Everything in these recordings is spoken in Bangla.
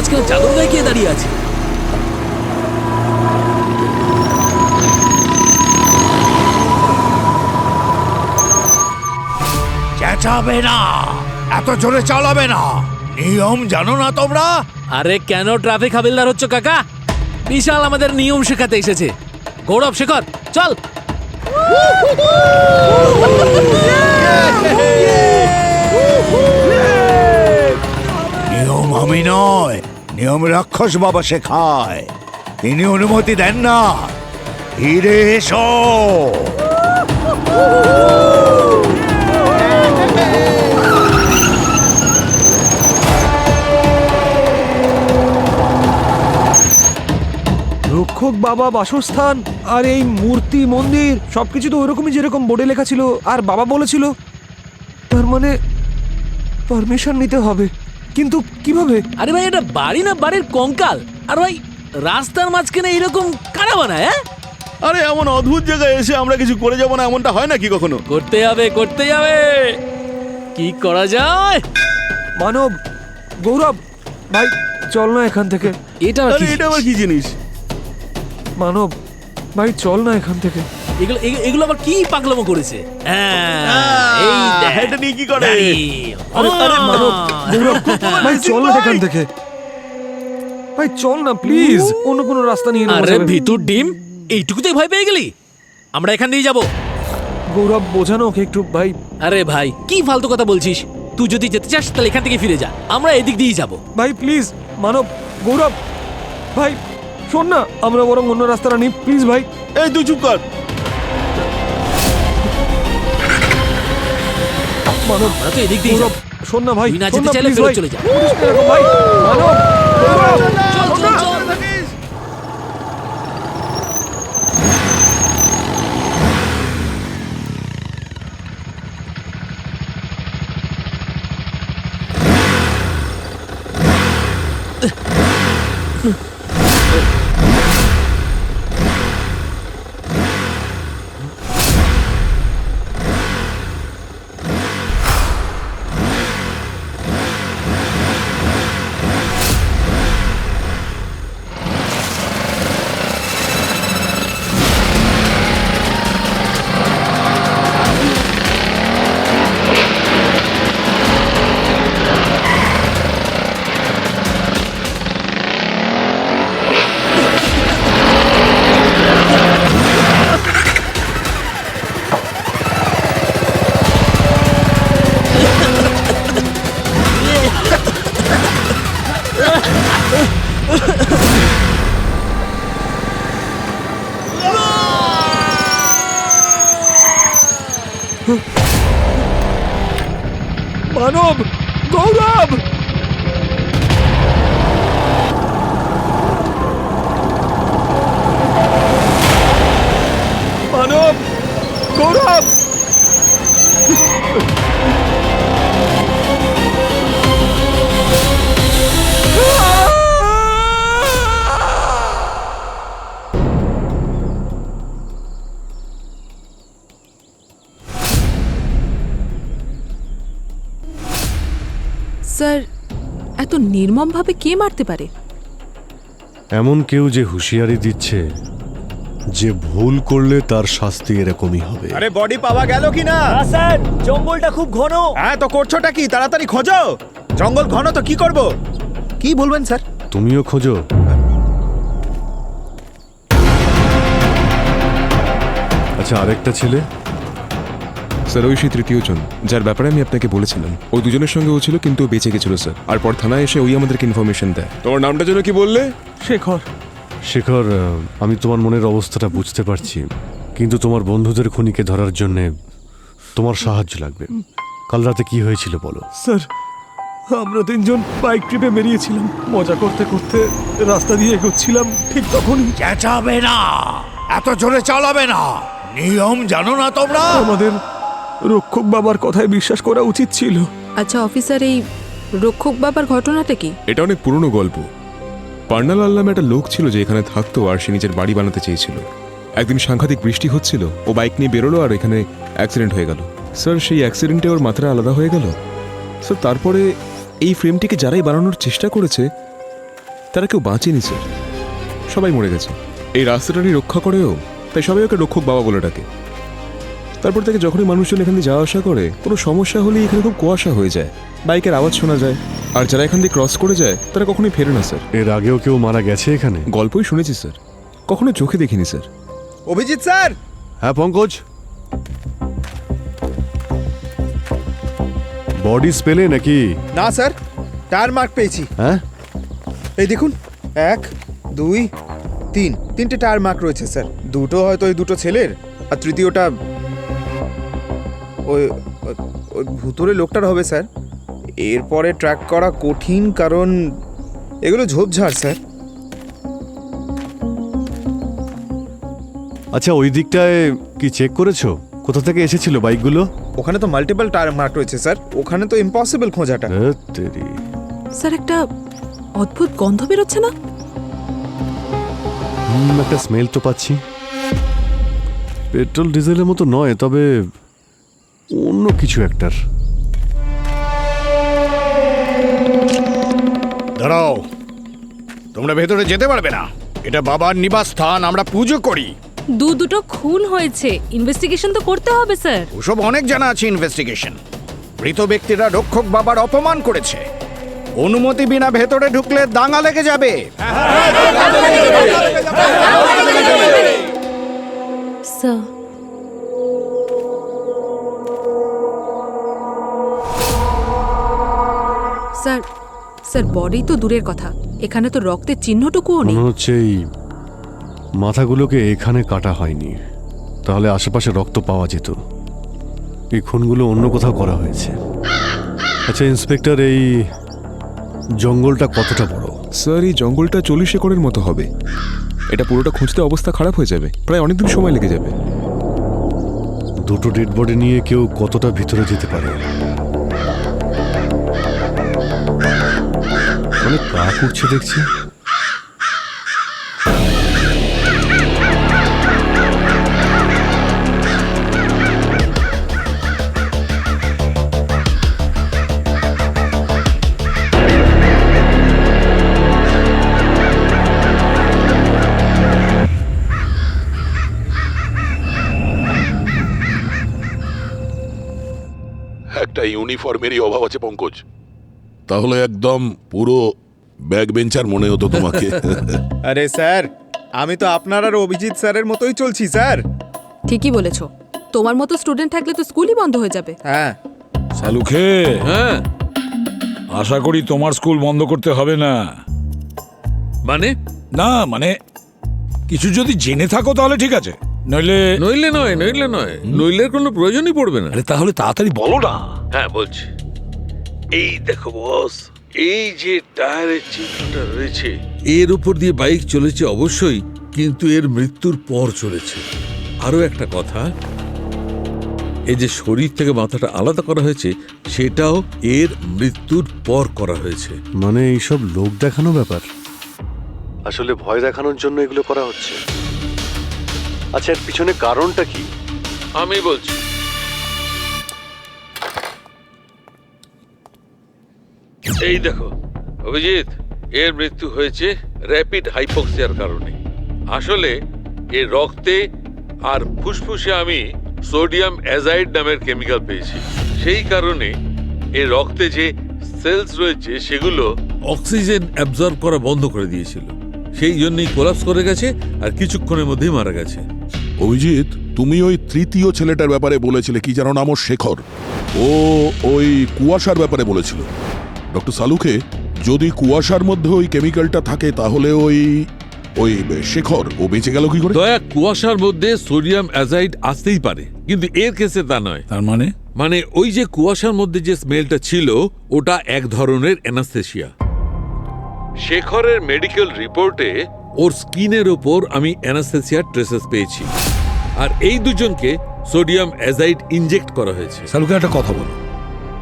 মাঝখানে চাদর গায়ে কে দাঁড়িয়ে আছে? চেঁচাবে না, এত জোরে চালাবে না, নিয়ম জানো না তোমরা? আরে কেন ট্রাফিক হাবিলদার হচ্ছে কাকা? বিশাল আমাদের নিয়ম শেখাতে এসেছে। গৌরব, শেখর, চল। নিয়ম আমি নয়, নিয়ম রাক্ষস বাবা শেখায়। তিনি অনুমতি দেন না। ফিরে এসো। রক্ষক বাবা বাসস্থান আর এই মূর্তি মন্দির সবকিছু তো ওইরকমই যেরকম বোর্ডে লেখা ছিল আর বাবা বলেছিল। তার মানে পারমিশন নিতে হবে, কিন্তু কিভাবে? আরে ভাই, এটা বাড়ি না বাড়ির কঙ্কাল? আর ভাই, রাস্তার মাঝখানে এরকম কারা বানায়? হ্যাঁ, আরে এমন অদ্ভুত জায়গায় এসে আমরা কিছু করে যাবো না, এমনটা হয় নাকি কখনো? করতে হবে, করতে হবে। কি করা যায়? মানব, গৌরব ভাই, চল না এখান থেকে। এটা আরে এটা আবার কি জিনিস? মানব ভাই, চল না এখান থেকে। এগুলো এগুলো আবার কি পাগলামো করেছে? এই দেখ, এটা নিয়ে কি করে? দাঁড়ি। আরে আরে মানব, গৌরব ভাই, চল না এখান থেকে। ভাই চল না প্লিজ, অন্য কোনো রাস্তা নিয়ে নেওয়া আরে যাবে। ভিতর ডিম, এইটুকুতেই ভয় পেয়ে গেলি? আমরা এখান দিয়ে যাব। গৌরব, বোঝানো ওকে একটু ভাই। আরে ভাই, কি ফালতু কথা বলছিস? তুই যদি যেতে চাস তাহলে এখান থেকে ফিরে যা, আমরা এদিক দিয়েই যাব। ভাই প্লিজ, মানব, গৌরব ভাই, শোন না, আমরা বরং অন্য রাস্তাটা নিই প্লিজ ভাই। এই তুই চুপ কর। মানব, আমরা তো এদিক দিয়ে গৌরব, যাব। শোন না ভাই, তুই না শোন যেতে না চাইলে প্লিজ ফেরত ভাই, চলে যা। করিস না এরকম ভাই। মানব, গৌরব, চল, শোন চল, না। চল। মানব, গৌরব, মানব, গৌরব। স্যার, এত নির্মমভাবে কে মারতে পারে? এমন কেউ যে হুঁশিয়ারি দিচ্ছে যে ভুল করলে তার শাস্তি এরকমই হবে। আরে বডি পাওয়া গেল কি না? স্যার, জঙ্গলটা খুব ঘন। হ্যাঁ, তো করছোটা কি? তাড়াতাড়ি খোঁজো। জঙ্গল ঘন তো কি করব? কি বলবেন স্যার? তুমিও খোঁজো। আচ্ছা, আরেকটা ছেলে? স্যার, ওই সেই তৃতীয় জন যার ব্যাপারে আমি আপনাকে বলেছিলাম। ওই দুজনের সঙ্গে ও ছিল, কিন্তু ও বেঁচে গেছিল স্যার। আর পর থানায় এসে ওই আমাদেরকে ইনফরমেশন দেয়। তোমার নামটা যেন কি বললে? শেখর। শেখর, আমি তোমার মনের অবস্থাটা বুঝতে পারছি, কিন্তু তোমার বন্ধুদের খুনিকে ধরার জন্যে তোমার সাহায্য লাগবে। কাল রাতে কি হয়েছিল বলো। স্যার, আমরা তিনজন বাইক ট্রিপে বেরিয়েছিলাম, মজা করতে করতে রাস্তা দিয়ে এগোচ্ছিলাম, ঠিক তখনই চেঁচাবে না, এত জোরে চালাবে না, নিয়ম জানো না তোমরা? আমাদের রক্ষক বাবার কথায় বিশ্বাস করা উচিত ছিল। আচ্ছা অফিসার, এই রক্ষক বাবার ঘটনাটা কি? এটা অনেক পুরনো গল্প। পার্নালাল নামে একটা লোক ছিল যে এখানে থাকতো, আর সে নিজের বাড়ি বানাতে চেয়েছিল। একদিন সাংঘাতিক বৃষ্টি হচ্ছিল, ও বাইক নিয়ে বেরোলো আর এখানে অ্যাক্সিডেন্ট হয়ে গেল। স্যার, সেই অ্যাক্সিডেন্টে ওর মাথাটা আলাদা হয়ে গেল। স্যার, তারপরে এই ফ্রেমটিকে যারাই বানানোর চেষ্টা করেছে তারা কেউ বাঁচেনি স্যার, সবাই মরে গেছে। এই রাস্তাটারই রক্ষা করেও, তাই সবাই ওকে রক্ষক বাবা বলে ডাকে। তারপর থেকে যখনই মানুষজন এখান দিয়ে যাওয়া আসা করে, কোনো সমস্যা হলেই এখানে খুব কুয়াশা হয়ে যায়, বাইকের আওয়াজ শোনা যায়, আর যারা এখান দিয়ে ক্রস করে যায় তারা কখনোই ফেরে না স্যার। এর আগেও কেউ মারা গেছে এখানে? গল্পই শুনেছি স্যার, কখনো চোখে দেখিনি স্যার। অভিজিৎ স্যার, হ্যাঁ পঙ্কজ, বডি স্পেলে নাকি? না স্যার, টায়ার মার্ক পেয়েছি। হ্যাঁ, এই দেখুন, 1, 2, 3, 3টে টায়ার মার্ক রয়েছে স্যার। দুটো হয়তো ওই দুটো ছেলের, আর তৃতীয়টা ওই ওই ভুতুরে লোকটার হবে স্যার। এরপরে ট্র্যাক করা কঠিন, কারণ এগুলো ঝোপঝাড় স্যার। আচ্ছা ওই দিকটায় কি চেক করেছো কোথা থেকে এসেছিল বাইকগুলো? ওখানে তো মাল্টিপল টায়ার মার্ক রয়েছে স্যার, ওখানে তো ইম্পসিবল খোঁজাটা। তেরি, স্যার একটা অদ্ভুত গন্ধ বেরোচ্ছে না? একটা স্মেল তো পাচ্ছি। পেট্রোল ডিজেলের মতো নয়, তবে অন্য কিছু একটার। দাঁড়াও, তোমরা ভেতরে যেতে পারবে না, এটা বাবার নিবাস স্থান, আমরা পুজো করি। দুটো খুন হয়েছে, ইনভেস্টিগেশন তো করতে হবে স্যার। ওসব অনেক জানা আছে ইনভেস্টিগেশন। মৃত ব্যক্তিরা রক্ষক বাবার অপমান করেছে, অনুমতি বিনা ভেতরে ঢুকলে দাঙ্গা লেগে যাবে। স্যার, স্যার স্যার বডি তো দূরের কথা, এখানে তো রক্তের চিহ্নটুকুও নেই। মনে হচ্ছে এই মাথাগুলোকে এখানে কাটা হয়নি, তাহলে আশেপাশে রক্ত পাওয়া যেত। এই খুনগুলো অন্য কোথাও করা হয়েছে। আচ্ছা ইন্সপেক্টর, এই জঙ্গলটা কতটা বড়? স্যার এই জঙ্গলটা 40 একরের মতো হবে। এটা পুরোটা খুঁজতে অবস্থা খারাপ হয়ে যাবে, প্রায় অনেকদিন সময় লেগে যাবে। দুটো ডেড বডি নিয়ে কেউ কতটা ভিতরে যেতে পারে? অনেক কাক উঠছে দেখছি। একটা ইউনিফর্মেরই অভাব আছে পঙ্কজ, তাহলে একদম পুরো ব্যাক বেঞ্চার মনে হতো তোমাকে। আরে স্যার, আমি তো আপনার আর অভিজিৎ স্যারের মতোই চলছি স্যার। ঠিকই বলেছো, তোমার মতো স্টুডেন্ট থাকলে তো স্কুলই বন্ধ হয়ে যাবে। হ্যাঁ সালুখে, হ্যাঁ আশা করি তোমার স্কুল বন্ধ করতে হবে না। মানে? না মানে কিছু যদি জেনে থাকো তাহলে ঠিক আছে, নইলে নইলের কোনো প্রয়োজনই পড়বে না। আরে তাহলে তাড়াতাড়ি বলো না। হ্যাঁ বলছি, এই দেখো বস, এই যে টায়ারের চিহ্নটা রয়েছে, এর উপর দিয়ে বাইক চলেছে অবশ্যই, কিন্তু এর মৃত্যুর পর চলেছে। আরো একটা কথা, এই যে শরীর থেকে মাথাটা আলাদা করা হয়েছে, সেটাও এর মৃত্যুর পর করা হয়েছে। মানে এইসব লোক দেখানো ব্যাপার, আসলে ভয় দেখানোর জন্য এগুলো করা হচ্ছে। আচ্ছা এর পিছনে কারণটা কি? আমি বলছি, এই দেখো অভিজিৎ, এর মৃত্যু হয়েছে র্যাপিড হাইপোক্সিয়ার কারণে। আসলে এর রক্তে আর ফুসফুসে আমি সোডিয়াম অ্যাজাইড নামের কেমিক্যাল পেয়েছি। সেই কারণে এর রক্তে যে সেলস রয়েছে সেগুলো অক্সিজেন অ্যাবজর্ব করা বন্ধ করে দিয়েছিল, সেই জন্যই কোলাপস করে গেছে আর কিছুক্ষণের মধ্যেই মারা গেছে। অভিজিৎ, তুমি ওই তৃতীয় ছেলেটার ব্যাপারে বলেছিলে, কি যেন নাম ওর, শেখর। ও ওই কুয়াশার ব্যাপারে বলেছিল। ডক্টর সালুখে, যদি কুয়াশার মধ্যে ওই কেমিক্যালটা থাকে তাহলে ওই ওই শেখর ও বেঁচে গেল কি করে? দয়া, কুয়াশার মধ্যে সোডিয়াম অ্যাজাইড আসতেই পারে, কিন্তু এর কেসে তা নয়। তার মানে মানে ওই যে কুয়াশার মধ্যে যে স্মেলটা ছিল, ওটা এক ধরনের অ্যানাস্থেসিয়া। শেখরের মেডিকেল রিপোর্টে ওর স্কিনের ওপর আমি অ্যানাস্থেসিয়ার ট্রেসেস পেয়েছি, আর এই দুজনকে সোডিয়াম অ্যাজাইড ইনজেক্ট করা হয়েছে। সালুখে একটা কথা বলো,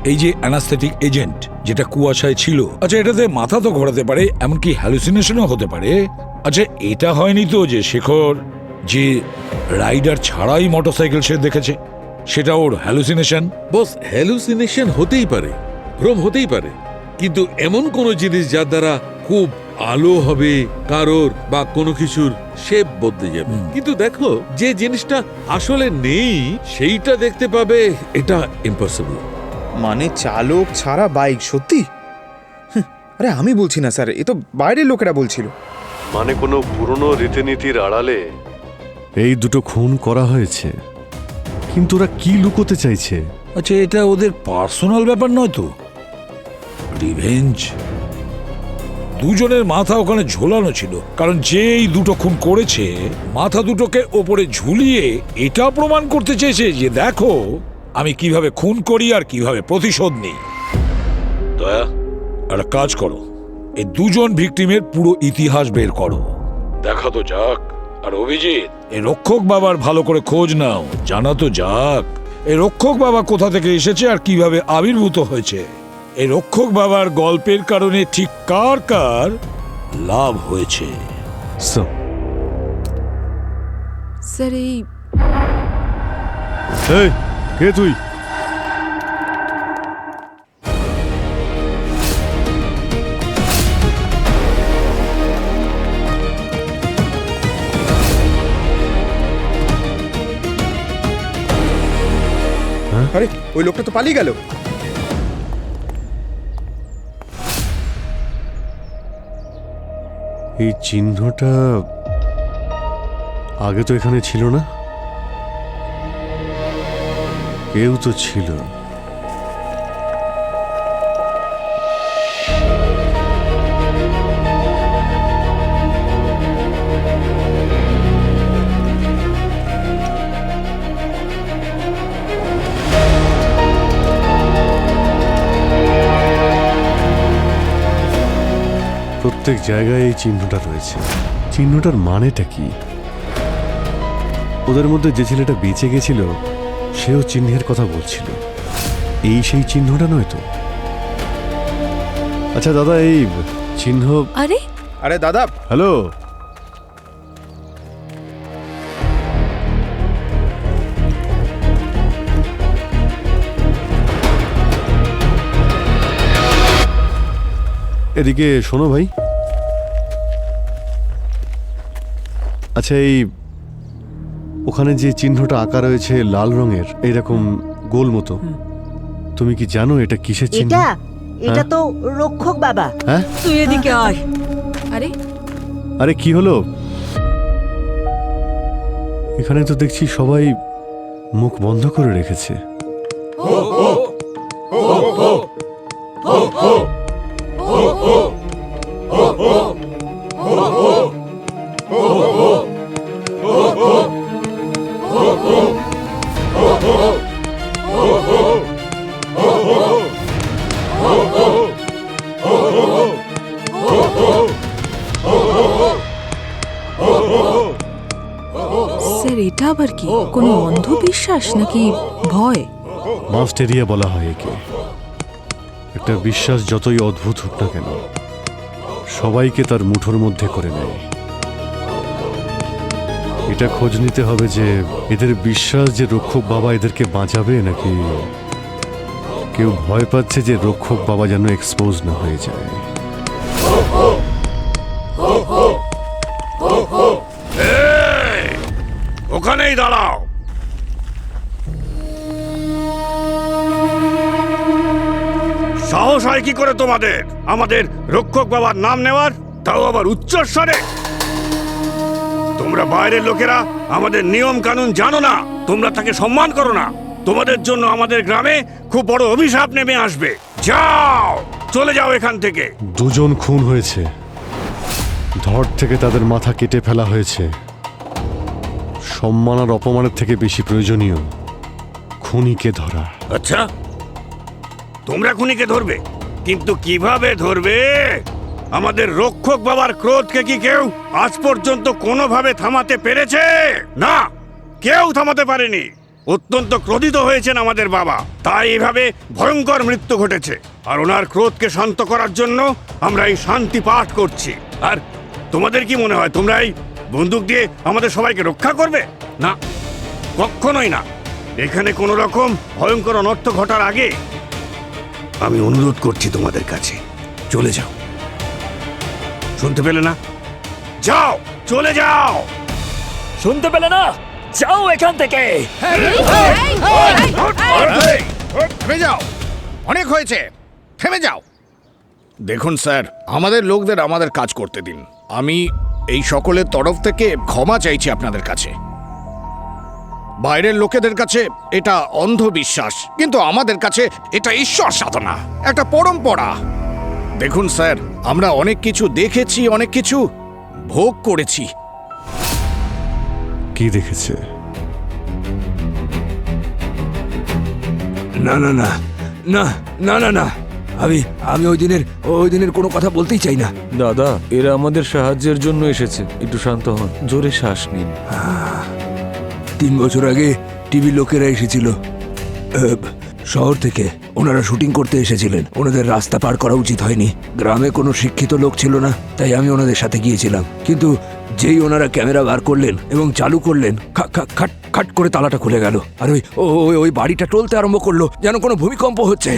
এই যে অ্যানাস্থেটিক এজেন্ট যেটা কুয়াশায় ছিল, আচ্ছা এটাতে মাথা তো ঘোরাতে পারে, এমনকি হ্যালুসিনেশনও হতে পারে। আচ্ছা এটা হয়নি তো যে শেখর যে রাইডার ছাড়াই মোটরসাইকেল সে দেখেছে, সেটা ওর হ্যালুসিনেশন? বস, হ্যালুসিনেশন হতেই পারে, ভ্রম হতেই পারে, কিন্তু এমন কোনো জিনিস যার দ্বারা খুব আলো হবে কারোর বা কোনো কিছুর শেপ বদলে যাবে, কিন্তু দেখো যে জিনিসটা আসলে নেই সেইটা দেখতে পাবে, এটা ইম্পসিবল। মানে চালক ছাড়া বাইক, সত্যি? আরে আমি বলছি না স্যার, এ তো বাইরের লোকেরা বলছিল। মানে কোনো পুরনো রীতিনীতির আড়ালে এই দুটো খুন করা হয়েছে, কিন্তু ওরা কি লুকোতে চাইছে? আচ্ছা, এটা ওদের পার্সোনাল ব্যাপার নয় তো? রিভেঞ্জ? দুজনের মাথা ওখানে ঝোলানো ছিল, কারণ যে এই দুটো খুন করেছে মাথা দুটোকে ওপরে ঝুলিয়ে এটা প্রমাণ করতে চেয়েছে যে দেখো আমি কিভাবে খুন করি আর কিভাবে প্রতিশোধ নিই। দয়া, একটা কাজ করো, এই দুজন ভিকটিমের পুরো ইতিহাস বের করো, দেখা তো যাক। আর অভিজিৎ, এই রক্ষক বাবার ভালো করে খোঁজ নাও, জানা তো যাক এই রক্ষক বাবা কোথা থেকে এসেছে আর কিভাবে আবির্ভূত হয়েছে। এই রক্ষক বাবার গল্পের কারণে ঠিক কার কার লাভ হয়েছে। স্যার এই এই, কে তুই? আরে ওই লোকটা তো পালিয়ে গেল। এই চিহ্নটা আগে তো এখানে ছিল না। কেউ তো ছিল। প্রত্যেক জায়গায় এই চিহ্নটা রয়েছে। চিহ্নটার মানেটা কি? ওদের মধ্যে যে ছেলেটা বেঁচে গেছিল সেও চিহ্নের কথা বলছিল। এই সেই চিহ্নটা নয় তো? আচ্ছা দাদা, এই চিহ্ন... আরে আরে দাদা, হ্যালো, এদিকে শোনো ভাই। আচ্ছা, এই ওখানে যে চিহ্নটা আঁকা রয়েছে লাল রঙের, এইরকম গোল মতো, তুমি কি জানো এটা কিসের চিহ্ন? এটা তো রক্ষক বাবা। হ্যাঁ, তুই এদিকে আয়। আরে আরে কি হলো? এখানে তো দেখছি সবাই মুখ বন্ধ করে রেখেছে। স্যার এটা আবার কি? কোনো অন্ধবিশ্বাস নাকি ভয়? মাস্টেরিয়া বলা হয় একে। একটা বিশ্বাস যতই অদ্ভুত হোক না কেন, সবাইকে তার মুঠোর মধ্যে করে নেয়। এটা খোঁজ নিতে হবে যে এদের বিশ্বাস যে রক্ষক বাবা এদেরকে বাঁচাবে, নাকি কেউ ভয় পাচ্ছে যে রক্ষক বাবা যেন এক্সপোজ না হয়ে যায়। ওখানেই দাঁড়াও। সাহস হয় কি করে তোমাদের আমাদের রক্ষক বাবার নাম নেওয়ার, তাও আবার উচ্চস্বরে? তোমরা বাইরের লোকেরা আমাদের নিয়ম কানুন জানো না, তোমরা তাকে সম্মান করো না। তোমাদের জন্য আমাদের গ্রামে খুব বড় অভিশাপ নেমে আসবে। যাও, চলে যাও এখান থেকে। দুজন খুন হয়েছে, ধর থেকে তাদের মাথা কেটে ফেলা হয়েছে। সম্মান আর অপমানের থেকে বেশি প্রয়োজনীয় খুনিকে ধরা। আচ্ছা, তোমরা খুনিকে ধরবে, কিন্তু কিভাবে ধরবে? আমাদের রক্ষক বাবার ক্রোধকে কি কেউ আজ পর্যন্ত কোনোভাবে থামাতে পেরেছে? না, কেউ থামাতে পারেনি। অত্যন্ত ক্রোধিত হয়েছেন আমাদের বাবা, তাই এইভাবে ভয়ঙ্কর মৃত্যু ঘটেছে। আর ওনার ক্রোধকে শান্ত করার জন্য আমরা এই শান্তি পাঠ করছি। আর তোমাদের কি মনে হয় তোমরা এই বন্দুক দিয়ে আমাদের সবাইকে রক্ষা করবে? না, কখনোই না। এখানে কোনো রকম ভয়ঙ্কর অনর্থ ঘটার আগে আমি অনুরোধ করছি তোমাদের কাছে, চলে যাও। শুনতে পেলে না? যাও, চলে যাও। শুনতে পেলে না? যাও এখান থেকে। থেমে যাও, অনেক হয়েছে, থেমে যাও। দেখুন স্যার, আমাদের লোকদের আমাদের কাজ করতে দিন। আমি এই সকলের তরফ থেকে ক্ষমা চাইছি আপনাদের কাছে। বাইরের লোকেদের কাছে এটা অন্ধবিশ্বাস, কিন্তু আমাদের কাছে এটা ঈশ্বর সাধনা, একটা পরম্পরা। দেখুন স্যার, আমরা অনেক কিছু দেখেছি, অনেক কিছু ভোগ করেছি। কি দেখেছে? না না না না না না না, আমি ওই দিনের কোনো কথা বলতেই চাই না। দাদা, এরা আমাদের সাহায্যের জন্য এসেছে, একটু শান্ত হন, জোরে শ্বাস নিন। 3 বছর আগে টিভি লোকেরা এসেছিল শহর থেকে। ওনারা শুটিং করতে এসেছিলেন। ওনাদের রাস্তা পার করা উচিত হয়নি। গ্রামে কোনো শিক্ষিত লোক ছিল না, তাই আমি ওনাদের সাথে গিয়েছিলাম। কিন্তু যেই ওনারা ক্যামেরা বার করলেন এবং চালু করলেন, খাট খাট করে তালাটা খুলে গেল। আর ওই বাড়িটা টলতে আরম্ভ করলো, যেন কোনো ভূমিকম্প হচ্ছে।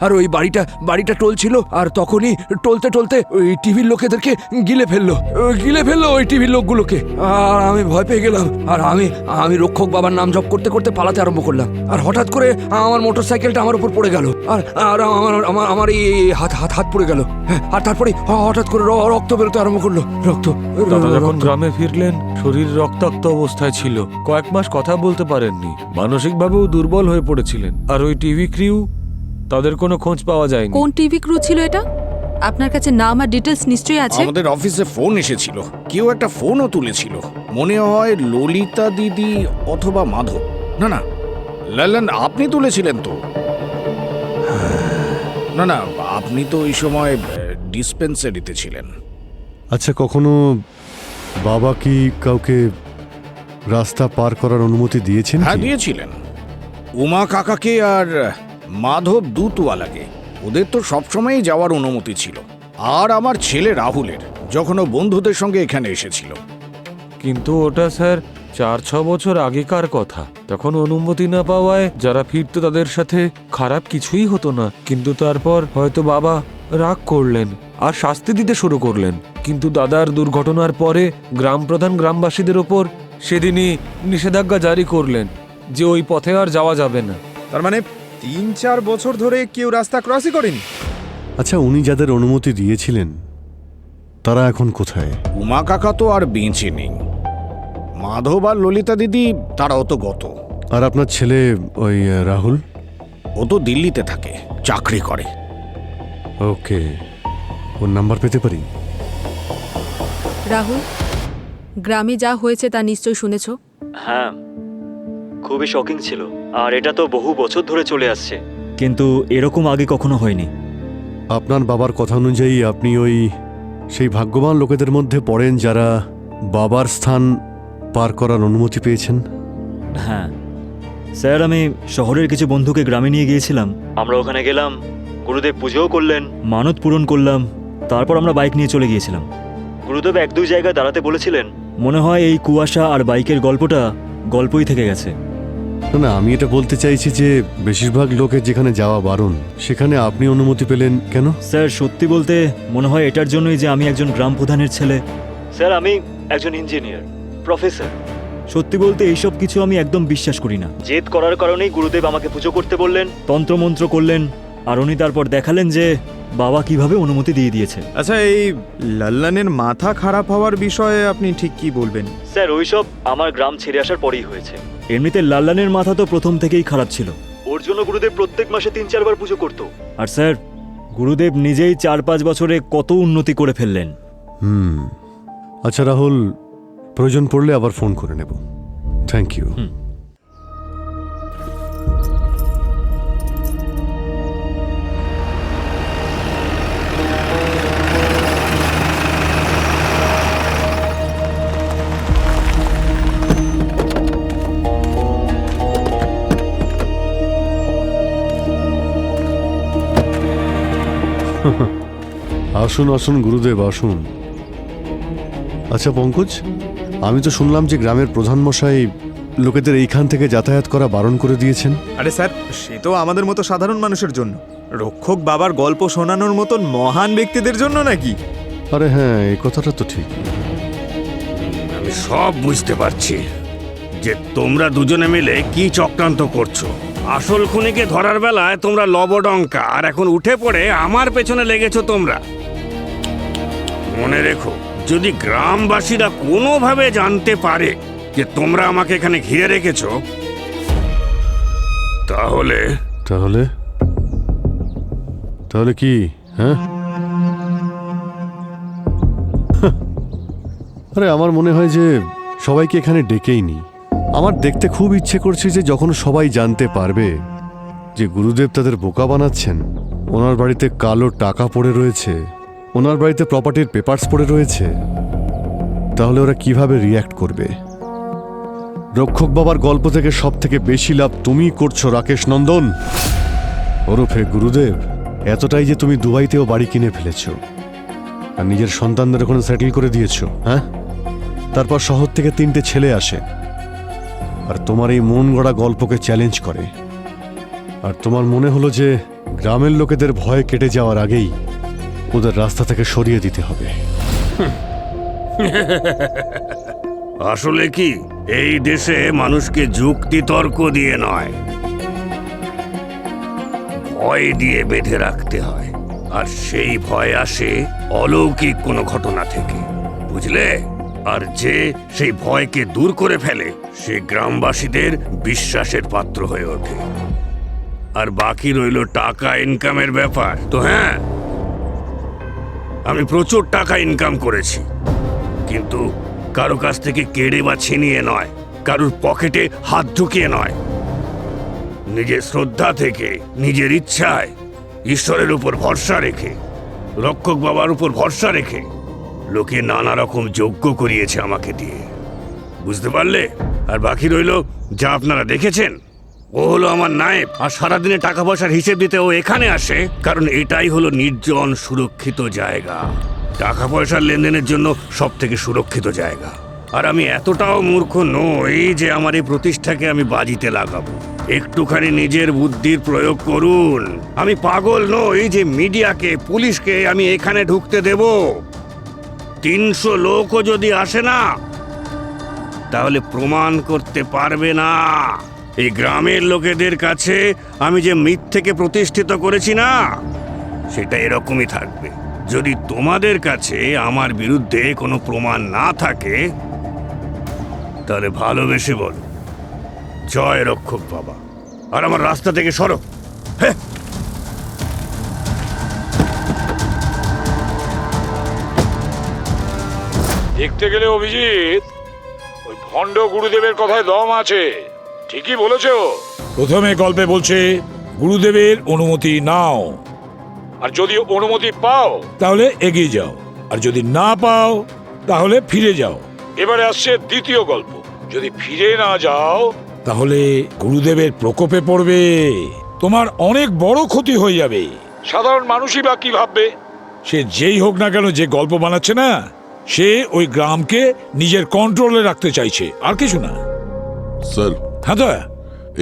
আর ওই বাড়িটা টলছিল, আর তখনই টলতে টলতে ওই টিভির লোকেদেরকে গিলে ফেললো ওই টিভির লোকগুলোকে। আর আমি ভয় পেয়ে গেলাম। আর আমি রক্ষক বাবার নাম জপ করতে করতে পালাতে আরম্ভ করলাম। আর হঠাৎ করে আমার মোটর সাইকেলটা আমার উপর পড়ে গেল। আর আমার এই হাত পড়ে গেল। হ্যাঁ, আর তারপরে হঠাৎ করে রক্ত বেরোতে আরম্ভ করলো। দাদা যখন গ্রামে ফিরলেন, শরীর রক্তাক্ত অবস্থায় ছিল। কয়েক মাস কথা বলতে পারেননি, মানসিকভাবেও দুর্বল হয়ে পড়েছিলেন। আর ওই টিভি ক্রিউ, তাদের কোনো খোঁজ পাওয়া যায়নি। কোন টিভি ক্রু ছিল এটা? আপনার কাছে নাম আর ডিটেলস নিশ্চয়ই আছে। আমাদের অফিসে ফোন এসেছিল, কেউ একটা ফোনও তুলেছিল। মনে হয় ললিতা দিদি অথবা মাধব। না, লালন, আপনি তুলেছিলেন তো? না, আপনি তো ওই সময় ডিসপেন্সারিতে ছিলেন। আচ্ছা, কখনো বাবা কি কাউকে রাস্তা পার করার অনুমতি দিয়েছেন? হ্যাঁ, দিয়েছিলেন। উমা কাকাকে আর মাধব দুতওয়ালাকে। ওদের তো সবসময়ই যাওয়ার অনুমতি ছিল। আর আমার ছেলে রাহুলের, যখন ও বন্ধুদের সঙ্গে এখানে এসেছিল। কিন্তু ওটা স্যার 4-6 বছর আগেকার কথা। তখন অনুমতি না পাওয়ায় যারা ফিরতো তাদের সাথে খারাপ কিছুই হতো না। কিন্তু তারপর হয়তো বাবা রাগ করলেন আর শাস্তি দিতে শুরু করলেন। কিন্তু দাদার দুর্ঘটনার পরে গ্রাম প্রধান গ্রামবাসীদের ওপর সেদিনই নিষেধাজ্ঞা জারি করলেন যে ওই পথে আর যাওয়া যাবে না। তার মানে 3-4 বছর ধরে কেউ রাস্তা ক্রসই করেনি? আচ্ছা, উনি যাদের অনুমতি দিয়েছিলেন তারা এখন কোথায়? উমা কাকা তো আর বেঁচে নেই। মাধব আর ললিতা দিদি, তারাও তো গত। আর আপনার ছেলে ওই রাহুল? ও তো দিল্লিতে থাকে, চাকরি করে। ওকে, ওর নাম্বার পেতে পারি? রাহুল, গ্রামে যা হয়েছে তা নিশ্চয়ই শুনেছ। হ্যাঁ, খুবই শকিং ছিল। আর এটা তো বহু বছর ধরে চলে আসছে, কিন্তু এরকম আগে কখনো হয়নি। আপনার বাবার কথা অনুযায়ী আপনি ওই সেই ভাগ্যবান লোকেদের মধ্যে পড়েন যারা বাবার স্থান পার করার অনুমতি পেয়েছেন? হ্যাঁ স্যার, আমি শহরের কিছু বন্ধুকে গ্রামে নিয়ে গিয়েছিলাম। আমরা ওখানে গেলাম, গুরুদেব পুজোও করলেন, মানত পূরণ করলাম। তারপর আমরা বাইক নিয়ে চলে গিয়েছিলাম। গুরুদেব 1-2 জায়গায় দাঁড়াতে বলেছিলেন। মনে হয় এই কুয়াশা আর বাইকের গল্পই থেকে গেছে। না, আমি এটা বলতে চাইছি যে বেশিরভাগ লোকের যেখানে যাওয়া বারণ, সেখানে আপনি অনুমতি পেলেন কেন? স্যার, সত্যি বলতে মনে হয় এটার জন্যই যে আমি একজন গ্রাম প্রধানের ছেলে। স্যার, আমি একজন ইঞ্জিনিয়ার, প্রফেসর। সত্যি বলতে এইসব কিছু আমি একদম বিশ্বাস করি না। জেদ করার কারণেই গুরুদেব আমাকে পুজো করতে বললেন, তন্ত্রমন্ত্র করলেন, আর উনি তারপর দেখালেন যে বাবা কিভাবে অনুমতি দিয়ে দিয়েছে। আচ্ছা, এই লাল্লানের মাথা খারাপ হওয়ার বিষয়ে আপনি ঠিক কি বলবেন? স্যার, ওইসব আমার গ্রাম ছেড়ে আসার পরেই হয়েছে। এমনিতে লাল্লানের মাথা তো প্রথম থেকেই খারাপ ছিল। ওর জন্য গুরুদেব প্রত্যেক মাসে 3-4 বার পুজো করত। আর স্যার, গুরুদেব নিজেই 4-5 বছরে কত উন্নতি করে ফেললেন। আচ্ছা রাহুল, প্রয়োজন পড়লে আবার ফোন করে নেব। Thank you. আসুন আসুন গুরুদেব, আসুন। আচ্ছা পঙ্কজ, আমি তো শুনলাম যে গ্রামের প্রধান মশাই লোকেদের এইখান থেকে যাতায়াত করা বারণ করে দিয়েছেন। আরে স্যার, সে তো আমাদের মতো সাধারণ মানুষের জন্য। রক্ষক বাবার গল্প শোনানোর মতন মহান ব্যক্তিদের জন্য নাকি? আরে হ্যাঁ, এই কথাটা তো ঠিক। আমি সব বুঝতে পারছি যে তোমরা দুজনে মিলে কি চক্রান্ত করছো। আসল খুনিকে ধরার বেলায় তোমরা লবডঙ্কা, আর এখন উঠে পড়ে আমার পেছনে লেগেছো তোমরা। মনে রেখো, যদি গ্রামবাসীরা কোনোভাবে জানতে পারে যে তোমরা আমাকে এখানে ঘিরে রেখেছো, তাহলে তাহলে তাহলে কি? হ্যাঁ, আরে আমার মনে হয় যে সবাইকে এখানে ডেকেই নি। আমার দেখতে খুব ইচ্ছে করছে যে যখন সবাই জানতে পারবে যে গুরুদেব তাদের বোকা বানাচ্ছেন, ওনার বাড়িতে কালো টাকা পড়ে রয়েছে, ওনার বাড়িতে প্রপার্টির পেপারস পড়ে রয়েছে, তাহলে ওরা কিভাবে রিয়্যাক্ট করবে। রক্ষক বাবার গল্প থেকে সব থেকে বেশি লাভ তুমি করছো রাকেশ নন্দন ওরফে গুরুদেব। এতটাই যে তুমি দুবাইতেও বাড়ি কিনে ফেলেছো আর নিজের সন্তানদের ওখানে সেটেল করে দিয়েছো। হ্যাঁ, তারপর শহর থেকে 3টে ছেলে আসে আর তোমার এই মন গড়া গল্পকে চ্যালেঞ্জ করে, আর তোমার মনে হলো যে গ্রামের লোকেদের ভয় কেটে যাওয়ার আগেই ওদের রাস্তা থেকে সরিয়ে দিতে হবে। আসলে কি, এই দেশে মানুষকে যুক্তি তর্ক দিয়ে নয়, ভয় দিয়ে বেঁধে রাখতে হয়। আর সেই ভয় আসে অলৌকিক কোনো ঘটনা থেকে, বুঝলে? আর যে সেই ভয়কে দূর করে ফেলে, সে গ্রামবাসীদের বিশ্বাসের পাত্র হয়ে ওঠে। আর বাকি রইল টাকা ইনকামের ব্যাপার। তো হ্যাঁ, আমি প্রচুর টাকা ইনকাম করেছি, কিন্তু কারো কাছ থেকে কেড়ে বা ছিনিয়ে নয়, কারুর পকেটে হাত ঢুকিয়ে নয়। নিজের শ্রদ্ধা থেকে, নিজের ইচ্ছায়, ঈশ্বরের উপর ভরসা রেখে, রক্ষক বাবার উপর ভরসা রেখে লোকে নানা রকম যজ্ঞ করিয়েছে আমাকে দিয়ে, বুঝতে পারলে? আর বাকি রইল যা আপনারা দেখেছেন, ও হলো আমার নায়েব। আর সারাদিনে টাকা পয়সার হিসেব দিতে ও এখানে আসে, কারণ এটাই হলো নির্জন সুরক্ষিত জায়গা, টাকা পয়সার লেনদেনের জন্য সব থেকে সুরক্ষিত জায়গা। আর আমি এতটাও মূর্খ নই যে আমার এই প্রতিষ্ঠাকে আমি বাজিতে লাগাবো। একটুখানি নিজের বুদ্ধির প্রয়োগ করুন। আমি পাগল নই যে মিডিয়াকে, পুলিশকে আমি এখানে ঢুকতে দেব। 300 লোকও যদি আসে না, তাহলে প্রমাণ করতে পারবে না এই গ্রামের লোকেদের কাছে আমি যে মিথ্যেকে প্রতিষ্ঠিত করেছি না, সেটা এরকমই থাকবে। যদি তোমাদের কাছে আমার বিরুদ্ধে কোনো প্রমাণ না থাকে, তাহলে ভালোবেসে বলো, জয় রক্ষক বাবা, আর আমার রাস্তা থেকে সরো। হ্যাঁ, দেখতে গেলে অভিজিৎ, ওই ভণ্ড গুরুদেবের কথায় দম আছে। ঠিকই বলেছ। প্রথমে গল্পে বলছে গুরুদেবের অনুমতি নাও, আর যদি অনুমতি পাও তাহলে এগিয়ে যাও, আর যদি না পাও তাহলে ফিরে যাও। এবারে আসছে দ্বিতীয় গল্প, যদি ফিরে না যাও তাহলে গুরুদেবের প্রকোপে পড়বে, তোমার অনেক বড় ক্ষতি হয়ে যাবে। সাধারণ মানুষই বা কি ভাববে? সে যেই হোক না কেন, যে গল্প বানাচ্ছে না, সে ওই গ্রামকে নিজের কন্ট্রোলে রাখতে চাইছে, আর কিছু না। স্যার। হ্যাঁ তো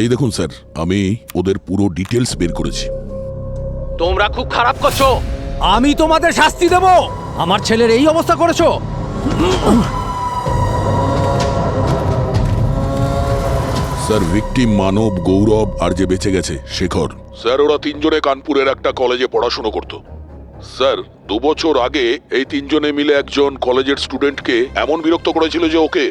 এই দেখুন স্যার, আমি ওদের পুরো ডিটেলস বের করেছি। তোমরা খুব খারাপ করছো। আমি তোমাদের শাস্তি দেব। আমার ছেলের এই অবস্থা করেছো। স্যার, ভিকটিম মানব, গৌরব আর যে বেঁচে গেছে শেখর, স্যার ওরা 3 জনে কানপুরের একটা কলেজে পড়াশোনা করত। স্যার 2 বছর আগে এই 3 জনে মিলে একজন কলেজের স্টুডেন্টকে এমন বিরক্ত করেছিল যে ওকে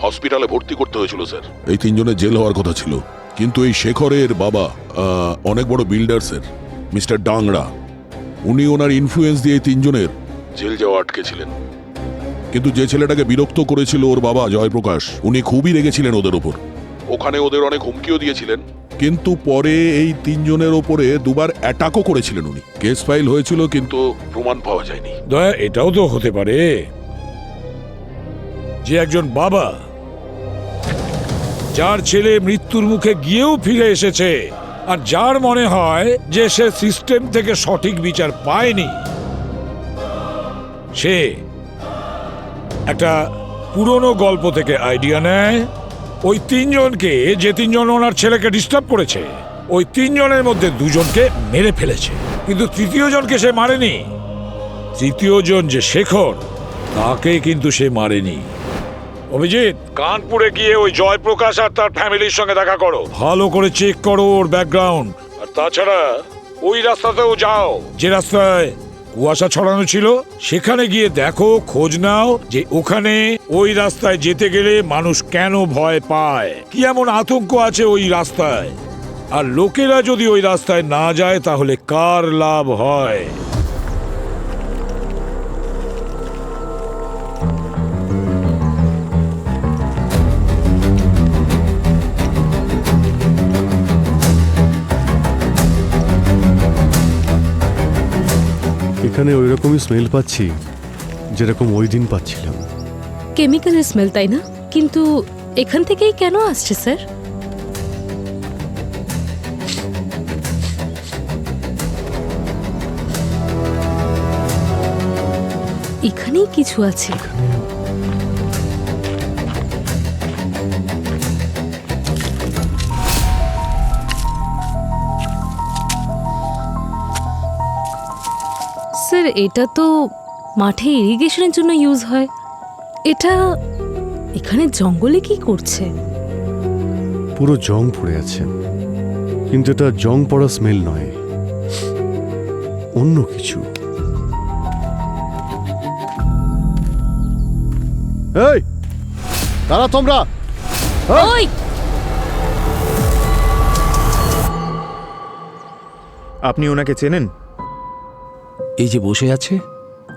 হসপিটালে ভর্তি করতে হয়েছিল। স্যার এই 3 জনের জেল হওয়ার কথা ছিল, কিন্তু এই শেখরের বাবা অনেক বড় বিল্ডার স্যার, মিস্টার ডাংরা, উনি ওনার ইনফ্লুয়েন্স দিয়ে 3 জনের জেল যাওয়া আটকেছিলেন। কিন্তু যে ছেলেটাকে বিরক্ত করেছিল ওর বাবা জয়প্রকাশ, উনি খুবই রেগেছিলেন ওদের ওপর। ওখানে ওদের অনেক হুমকিও দিয়েছিলেন, কিন্তু পরে এই 3 জনের ওপরে 2বার অ্যাটাকও করেছিলেন উনি। কেস ফাইল হয়েছিল, কিন্তু প্রমাণ পাওয়া যায়নি। দয়া, এটাও তো হতে পারে যে একজন বাবা যার ছেলে মৃত্যুর মুখে গিয়েও ফিরে এসেছে, আর যার মনে হয় যে সে সিস্টেম থেকে সঠিক বিচার পায়নি, সে একটা পুরনো গল্প থেকে আইডিয়া নেয়, ওই 3 জনকে, যে 3 জন ওনার ছেলেকে ডিস্টার্ব করেছে, ওই 3 জনের মধ্যে 2 জনকে মেরে ফেলেছে, কিন্তু 3য় জনকে সে মারেনি। তৃতীয় জন যে শেখর, তাকে কিন্তু সে মারেনি। অভিজিৎ, কানপুরে গিয়ে ওই জয়প্রকাশ আর তার ফ্যামিলির সঙ্গে দেখা করো। ভালো করে চেক করো ওর ব্যাকগ্রাউন্ড। আর তাছাড়া ওই রাস্তাতেও যাও। যে রাস্তায় কুয়াশা ছড়ানো ছিল সেখানে গিয়ে দেখো, খোঁজ নাও যে ওখানে ওই রাস্তায় যেতে গেলে মানুষ কেন ভয় পায়, কি এমন আতঙ্ক আছে ওই রাস্তায়, আর লোকেরা যদি ওই রাস্তায় না যায় তাহলে কার লাভ হয়। এখানে ওই রকমই স্মেল পাচ্ছি যেরকম ওই দিন পাচ্ছিলাম। কেমিক্যালের স্মেল, তাই না? কিন্তু এখান থেকেই কেন আসছে স্যার? এখানেই কিছু আছে। স্যার, এটা তো মাঠে ইরিগেশনের জন্য ইউজ হয়। এটা এখানে জঙ্গলে কি করছে? পুরো জং পড়ে আছে, কিন্তু এটা জং পড়া স্মেল নয়, অন্য কিছু। এই তারা তোমরা, ওই আপনি ওনাকে চেনেন? এই যে বসে আছে,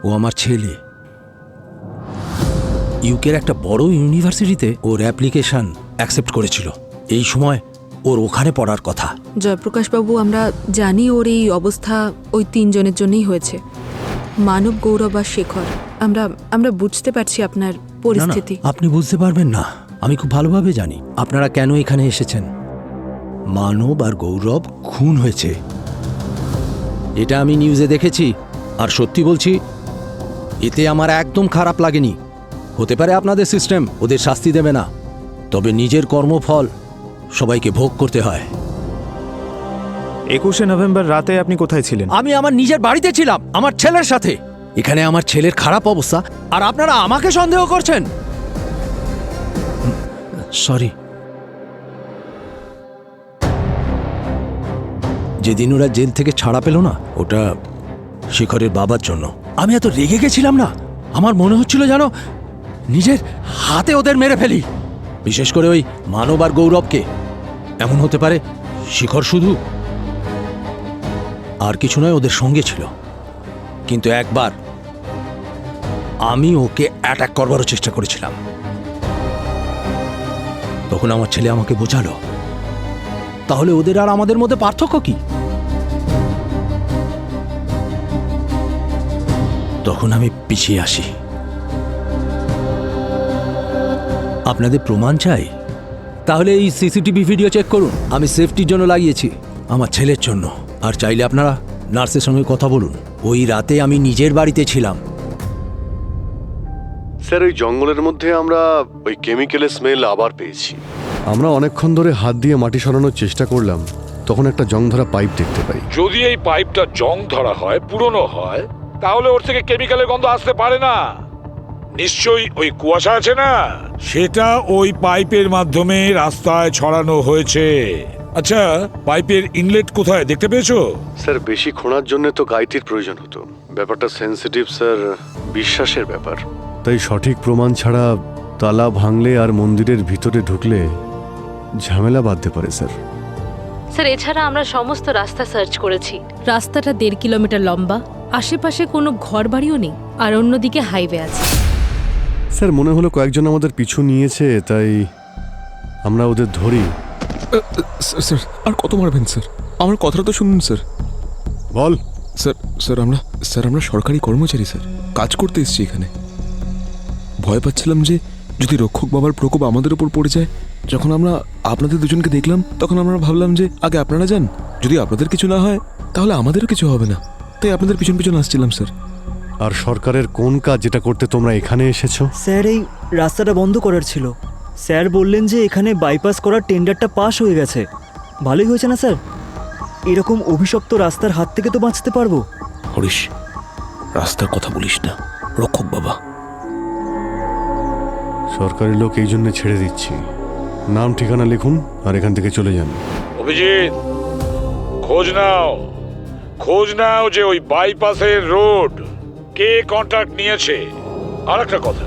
ও আমার ছেলে। ইউকের একটা বড় ইউনিভার্সিটিতে ওর অ্যাপ্লিকেশন অ্যাকসেপ্ট করেছিল। এই সময় ওর ওখানে পড়ার কথা। জয়প্রকাশ বাবু, আমরা জানি ওর এই অবস্থা ওই 3 জনের জন্যই হয়েছে, মানব, গৌরব আর শেখর। আমরা বুঝতে পারছি আপনার পরিস্থিতি। না, আপনি বুঝতে পারবেন না, আমি খুব ভালোভাবে জানি আপনারা কেন এখানে এসেছেন। মানব আর গৌরব খুন হয়েছে, এটা আমি নিউজে দেখেছি। আর সত্যি বলছি, এতে আমার একদম খারাপ লাগেনি। হতে পারে আপনাদের সিস্টেম ওদের শাস্তি দেবে না, তবে নিজের কর্মফল সবাইকে ভোগ করতে হয়। 21শে নভেম্বর রাতে আপনি কোথায় ছিলেন? আমি আমার নিজের বাড়িতে ছিলাম, আমার ছেলের সাথে। এখানে আমার ছেলের খারাপ অবস্থা, আর আপনারা আমাকে সন্দেহ করছেন। সরি। যেদিন ওরা জেল থেকে ছাড়া পেল না, ওটা শেখরের বাবার জন্য। আমি এত রেগে গেছিলাম না, আমার মনে হচ্ছিল যেন নিজের হাতে ওদের মেরে ফেলি। বিশেষ করে ওই মানব আর গৌরবকে। এমন হতে পারে শেখর শুধু আর কিছু নয়, ওদের সঙ্গে ছিল। কিন্তু একবার আমি ওকে অ্যাটাক করবারও চেষ্টা করেছিলাম। তখন আমার ছেলে আমাকে বোঝালো, তাহলে ওদের আর আমাদের মধ্যে পার্থক্য কি? তখন আমি পিছিয়ে আসি। আপনাদের প্রমাণ চাই? তাহলে এই সিসিটিভি ভিডিও চেক করুন। আমি সেফটির জন্য লাগিয়েছি, আমার ছেলের জন্য। আর চাইলে আপনারা নার্সের সঙ্গে কথা বলুন। ওই রাতে আমি নিজের বাড়িতে ছিলাম। স্যার, ওই জঙ্গলের মধ্যে আমরা ওই কেমিক্যালের স্মেল আবার পেয়েছি। আমরা অনেকক্ষণ ধরে হাত দিয়ে মাটি সরানোর চেষ্টা করলাম, তখন একটা জং ধরা পাইপ দেখতে পাই। যদি এই পাইপটা জং ধরা হয়, পুরনো হয়, তাহলে ওর থেকে কেমিক্যালের গন্ধ আসতে পারে না। নিশ্চয়ই ওই কুয়াশা আছে না, সেটা ওই পাইপের মাধ্যমে রাস্তায় ছড়ানো হয়েছে। আচ্ছা, পাইপের ইনলেট কোথায় দেখতে পেয়েছো? স্যার, বেশি খোঁড়ার জন্য তো গাইতির প্রয়োজন হতো। ব্যাপারটা সেন্সিটিভ স্যার, বিশ্বাসের ব্যাপার। তাই সঠিক প্রমাণ ছাড়া তালা ভাঙলে আর মন্দিরের ভিতরে ঢুকলে ঝামেলা বাঁধতে পারে স্যার। স্যার, এছাড়া আমরা সমস্ত রাস্তা সার্চ করেছি। রাস্তাটা 1.5 কিলোমিটার লম্বা, আশেপাশে কোনো ঘরবাড়িও নেই, আর অন্যদিকে হাইওয়ে আছে। স্যার, মনে হলো কয়েকজন আমাদের পিছু নিয়েছে, তাই আমরা ওদের ধরি। স্যার, আর কত মারবেন স্যার? আমার কথাটা তো শুনুন স্যার। বল। স্যার আমরা সরকারি কর্মচারী স্যার, কাজ করতে এসেছি এখানে। ভয় পাচ্ছিলাম যে যদি রক্ষক বাবার প্রকোপ আমাদের উপর পড়ে যায়। যখন আমরা আপনাদের দুজনকে দেখলাম, তখন আমরা ভাবলাম যে আগে আপনারা যান, যদি আপনাদের কিছু না হয় তাহলে আমাদেরও কিছু হবে না, তাই আপনাদের পিছন পিছন আসছিলাম স্যার। আর সরকারের কোন কাজ যেটা করতে তোমরা এখানে এসেছো? স্যার, এই রাস্তাটা বন্ধ করার ছিল। স্যার বললেন যে এখানে বাইপাস করার টেন্ডারটা পাস হয়ে গেছে। ভালোই হয়েছে না স্যার? এরকম অভিশপ্ত রাস্তার হাত থেকে তো বাঁচতে পারবো। হরিশ, রাস্তার কথা বলিস না রক্ষক বাবা। সরকারি লোক এই জন্য ছেড়ে দিচ্ছি। নাম ঠিকানা লিখুন আর এখান থেকে চলে যান। অভিজিৎ, খোঁজ নাও যে ওই বাইপাসের রোড কে কন্ট্রাক্ট নিয়েছে। আর একটা কথা,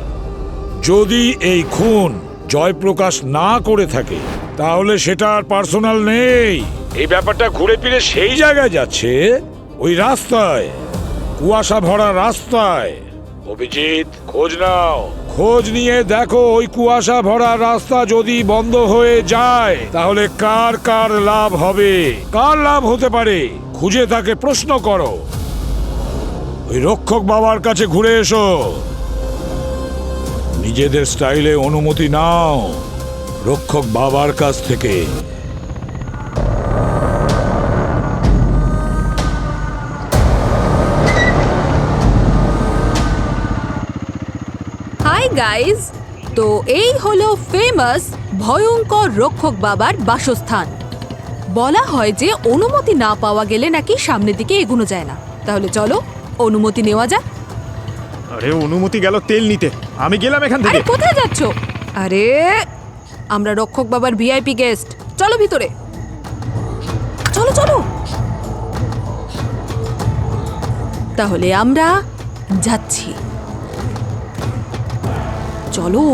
যদি এই খুন জয়প্রকাশ না করে থাকে তাহলে সেটা আর পার্সোনাল নেই। এই ব্যাপারটা ঘুরে ফিরে সেই জায়গায় যাচ্ছে, ওই রাস্তায়, কুয়াশা ভরা রাস্তায়। অভিজিৎ, খোঁজ নাও, খোঁজ নিয়ে দেখো ওই কুয়াশা ভরা রাস্তা যদি বন্ধ হয়ে যায় তাহলে কার কার লাভ হবে, কার লাভ হতে পারে খুঁজে তাকে প্রশ্ন করো। ওই রক্ষক বাবার কাছে ঘুরে এসো, নিজেদের স্টাইলে অনুমতি নাও রক্ষক বাবার কাছ থেকে। হাই গাইজ, তো এই হলো ফেমাস ভয়ঙ্কর রক্ষক বাবার বাসস্থান। বলা হয় যে অনুমতি না পাওয়া গেলে নাকি সামনের দিকে এগোনো যায় না। তাহলে চলো অনুমতি নেওয়া যাক। আরে অনুমতি গেল তেল নিতে, আমি গেলাম এখান থেকে। আরে কোথায় যাচ্ছ? আরে আমরা রক্ষক বাবার ভিআইপি গেস্ট, চলো ভিতরে, চলো চলো। তাহলে আমরা যাচ্ছি, চলো।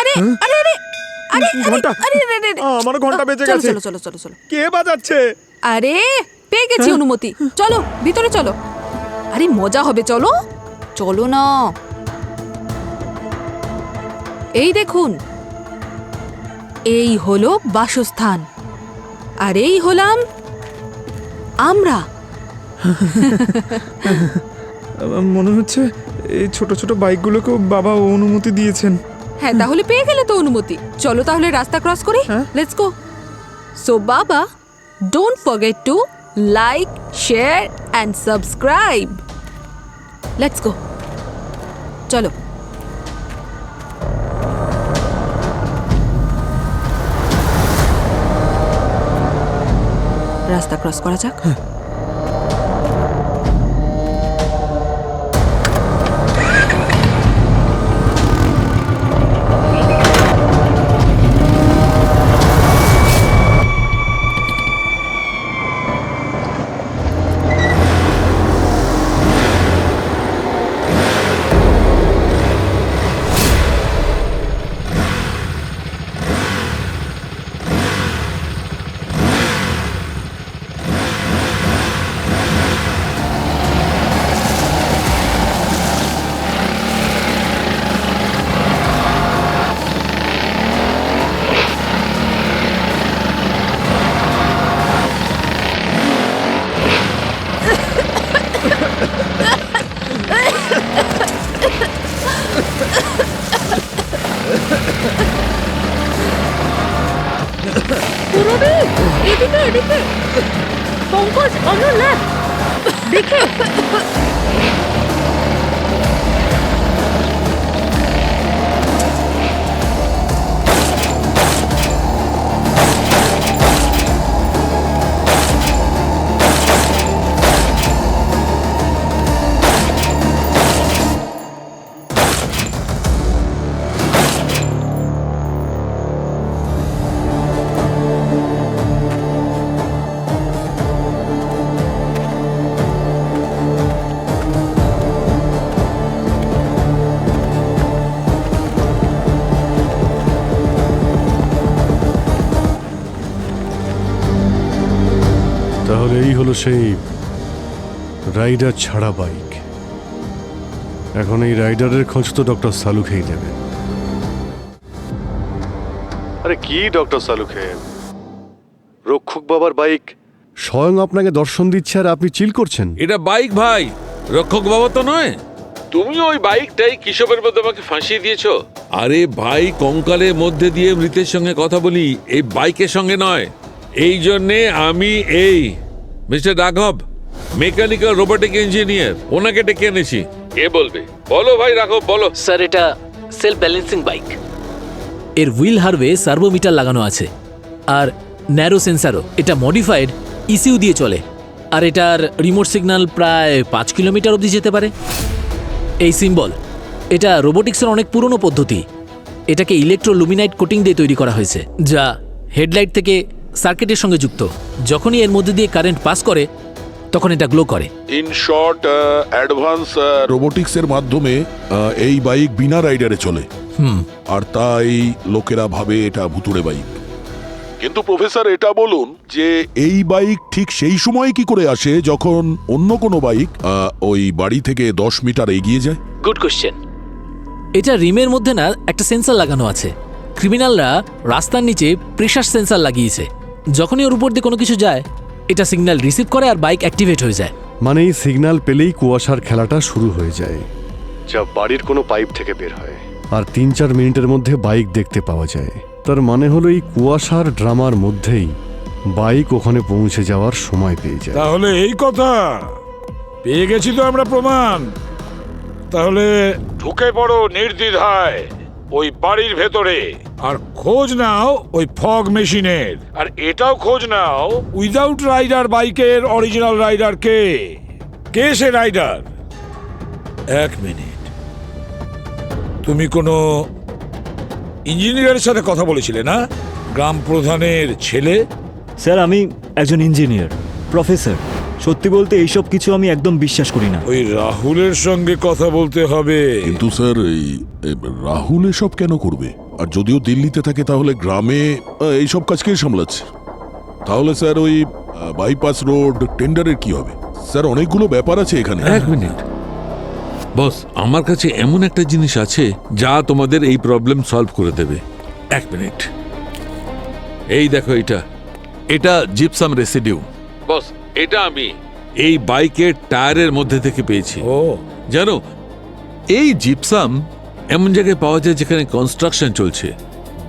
আরে আরে আরে আরে ঘন্টা, আরে আরে আরে আমার ঘন্টা বেজে চলো, গেছে। চলো চলো চলো চলো। কে বাজাচ্ছে? আরে পেয়ে গেছি অনুমতি, চলো ভিতরে চলো। আরে মজা হবে, চলো চলো না। এই দেখুন, এই হলো বাসস্থান আর এই হলাম আমরা। মনে হচ্ছে এই ছোট ছোট বাইকগুলোকেও বাবা অনুমতি দিয়েছেন। হ্যাঁ, তাহলে পেয়ে গেলে তো অনুমতি। চলো তাহলে রাস্তা ক্রস করি, লেটস গো। সো বাবা, don't forget to like, share and subscribe. Let's go, চলো। রাস্তা ক্রস করা যাক। এদিকে এদিকে, পঙ্কজ অন্য ল্যাব দেখে। তাহলে এই হলো সেই রাইডার ছাড়া বাইক। এখন এই রাইডারের খোঁজ তো ডক্টর সালুখেই দেবেন। আরে কি ডক্টর সালুখে, রক্ষক বাবার বাইক স্বয়ং আপনাকে দর্শন দিচ্ছে আর আপনি চিল করছেন। এটা বাইক ভাই, রক্ষক বাবা তো নয়। তুমি ওই বাইকটাই কিশোরের মধ্যে আমাকে ফাঁসিয়ে দিয়েছো। আরে ভাই, কঙ্কালের মধ্যে দিয়ে মৃতের সঙ্গে কথা বলি, এই বাইকের সঙ্গে নয়। এই জন্যে আমি এই মিস্টার রাঘব, মেকানিক্যাল রোবোটিক ইঞ্জিনিয়ার, ওনাকে ডেকে এনেছি। কে বলবে? বলো ভাই রাঘব, বলো। স্যার, এটা সেলফ ব্যালেন্সিং বাইক। এর হুইল হার্ভে সার্ভোমিটার লাগানো আছে আর ন্যারো সেন্সারও। এটা মডিফাইড ইসিউ দিয়ে চলে। আর এটার রিমোট সিগন্যাল প্রায় 5 কিলোমিটার অবধি যেতে পারে। এই সিম্বল, এটা রোবোটিক্সের অনেক পুরনো পদ্ধতি। এটাকে ইলেকট্রোলুমিনাইট কোটিং দিয়ে তৈরি করা হয়েছে, যা হেডলাইট থেকে সার্কিটের সঙ্গে যুক্ত। যখনই এর মধ্যে দিয়ে কারেন্ট পাস করে তখন এটা গ্লো করে। ইন শর্ট, অ্যাডভান্স রোবোটিক্সের মাধ্যমে এই বাইক বিনা রাইডারে চলে। আর তাই লোকেরা ভাবে এটা ভুতুড়ে বাইক। কিন্তু প্রফেসর, এটা বলুন যে এই বাইক ঠিক সেই সময় কি করে আসে যখন অন্য কোনো বাইক ওই বাড়ি থেকে 10 মিটার এগিয়ে যায়? Good question. এটা রিমের মধ্যে না একটা সেন্সর লাগানো আছে। ক্রিমিনালরা রাস্তার নিচে প্রেসার সেন্সর লাগিয়েছে। যখনই ওর উপর দিয়ে কোনো কিছু যায়, এটা সিগন্যাল রিসিভ করে আর বাইক অ্যাক্টিভেট হয়ে যায়। মানে এই সিগন্যাল পেলেই কুয়াশার খেলাটা শুরু হয়ে যায়, যা বাড়ির কোনো পাইপ থেকে বের হয়। আর 3-4 মিনিটের মধ্যে বাইক দেখতে পাওয়া যায়। তার মানে হলো এই কুয়াশার ড্রামার মধ্যেই বাইক ওখানে পৌঁছে যাওয়ার সময় পেয়ে যায়। তাহলে এই কথা, পেয়ে গেছি তো আমরা প্রমাণ। তাহলে ঢুকে পড়ো নির্দ্বিধায় ওই বাড়ির ভেতরে, আর খোঁজ নাও ওই ফগ মেশিনের। আর এটাও খোঁজ নাও উইদাউট রাইডার বাইকের অরিজিনাল রাইডার কে। কে সে রাইডার? 1 মিনিট, তুমি কোনো ইঞ্জিনিয়ারের সাথে কথা বলেছিলে না? গ্রাম প্রধানের ছেলে? স্যার, আমি একজন ইঞ্জিনিয়ার, প্রফেসর। সত্যি বলতে এইসব কিছু আমি একদম বিশ্বাস করি না। ওই রাহুলের সঙ্গে কথা বলতে হবে। কিন্তু স্যার, রাহুল এসব কেন করবে? আর যদিও দিল্লিতে থাকে তাহলে গ্রামে এইসব কাজ কে সামলাচ্ছে? তাহলে স্যার ওই বাইপাস রোড টেন্ডারের কি হবে? স্যার, অনেকগুলো ব্যাপার আছে এখানে। 1 মিনিট বস, আমার কাছে এমন একটা জিনিস আছে যা তোমাদের এই প্রবলেম সলভ করে দেবে। 1 মিনিট, এই দেখো, এটা জিপসাম রেসিডিউ। বস, এটা আমি এই বাইকের টায়ারের মধ্যে থেকে পেয়েছি। জানো, এই জিপসাম এমন জায়গায় পাওয়া যায় যেখানে কনস্ট্রাকশন চলছে,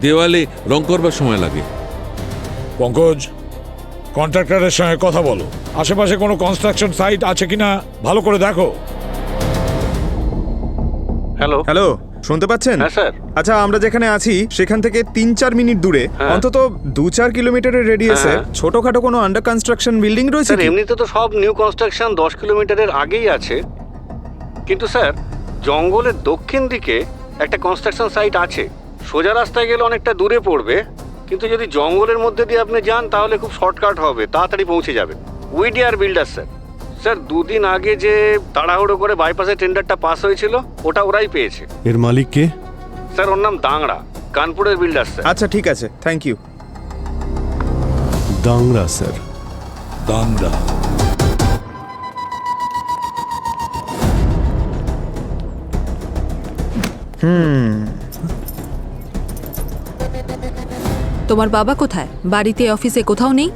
দেওয়ালে রং করবার সময় লাগে। পঙ্কজ, কন্ট্রাক্টরের সঙ্গে কথা বলো। আশেপাশে কোনো কনস্ট্রাকশন সাইট আছে কিনা ভালো করে দেখো। হ্যালো হ্যালো, শুনতে পাচ্ছেন? হ্যাঁ স্যার। আচ্ছা, আমরা যেখানে আছি সেখান থেকে 3-4 মিনিট দূরে অন্তত 2-4 কিলোমিটারের রেডিয়াসে ছোটখাটো কোনো আন্ডার কনস্ট্রাকশন বিল্ডিং রয়েছে? স্যার, এমনিতে তো সব নিউ কনস্ট্রাকশন 10 কিলোমিটারের আগেই আছে। কিন্তু স্যার, জঙ্গলের দক্ষিণ দিকে একটা কনস্ট্রাকশন সাইট আছে। সোজা রাস্তায় গেলে অনেকটা দূরে পড়বে, কিন্তু যদি জঙ্গলের মধ্যে দিয়ে আপনি যান তাহলে খুব শর্টকাট হবে, তাড়াতাড়ি পৌঁছে যাবেন। উইডিআর বিল্ডার স্যার। স্যার, 2 দিন আগে যে তাড়াহুড়ো করে বাইপাসের টেন্ডারটা পাস হয়েছিল, ওটা ওরাই পেয়েছে। এর মালিক কে? স্যার, ওর নাম দাংড়া, কানপুরের বিল্ডার স্যার। আচ্ছা, ঠিক আছে, থ্যাংক ইউ। দাংড়া স্যার? দাংড়া। তোমার বাবা কোথায়? বাড়িতে, অফিসে, কোথাও নেই?